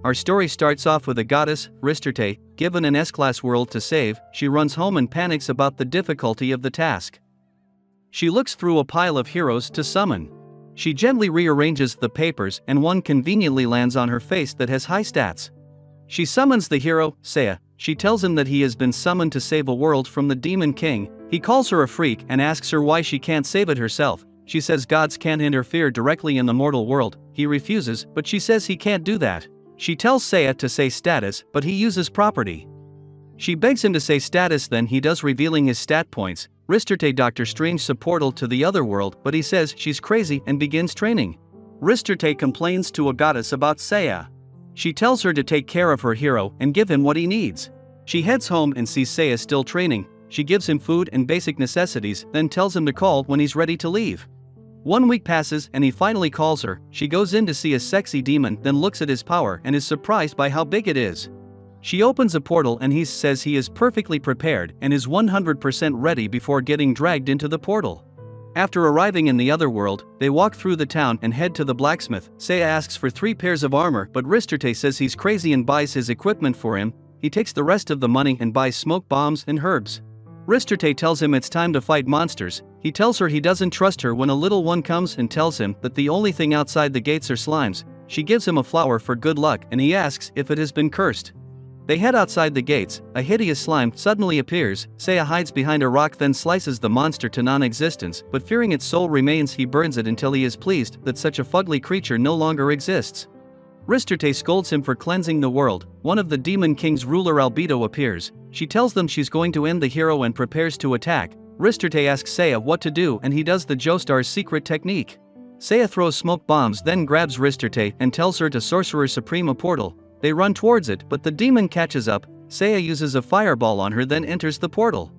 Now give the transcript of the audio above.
Our story starts off with a goddess, Ristarte, given an S-class world to save. She runs home and panics about the difficulty of the task. She looks through a pile of heroes to summon. She gently rearranges the papers and one conveniently lands on her face that has high stats. She summons the hero, Seiya. She tells him that he has been summoned to save a world from the Demon King. He calls her a freak and asks her why she can't save it herself. She says gods can't interfere directly in the mortal world. He refuses, but she says he can't do that. She tells Seiya to say status, but he uses property. She begs him to say status, then he does, revealing his stat points. Ristarte Doctor Strange's a portal to the other world, but he says she's crazy and begins training. Ristarte complains to a goddess about Seiya. She tells her to take care of her hero and give him what he needs. She heads home and sees Seiya still training. She gives him food and basic necessities, then tells him to call when he's ready to leave. 1 week passes and he finally calls her. She goes in to see a sexy demon, then looks at his power and is surprised by how big it is. She opens a portal and he says he is perfectly prepared and is 100% ready before getting dragged into the portal. After arriving in the other world, they walk through the town and head to the blacksmith. Seiya asks for 3 pairs of armor, but Ristarte says he's crazy and buys his equipment for him. He takes the rest of the money and buys smoke bombs and herbs. Ristarte tells him it's time to fight monsters. He tells her he doesn't trust her when a little one comes and tells him that the only thing outside the gates are slimes. She gives him a flower for good luck and he asks if it has been cursed. They head outside the gates. A hideous slime suddenly appears. Seiya hides behind a rock, then slices the monster to non-existence, but fearing its soul remains, he burns it until he is pleased that such a fugly creature no longer exists. Ristarte scolds him for cleansing the world. One of the Demon King's ruler, Albedo, appears. She tells them she's going to end the hero and prepares to attack. Ristarte asks Seiya what to do and he does the Joestar's secret technique. Seiya throws smoke bombs, then grabs Ristarte and tells her to Sorcerer Supreme a portal. They run towards it, but the demon catches up. Seiya uses a fireball on her, then enters the portal.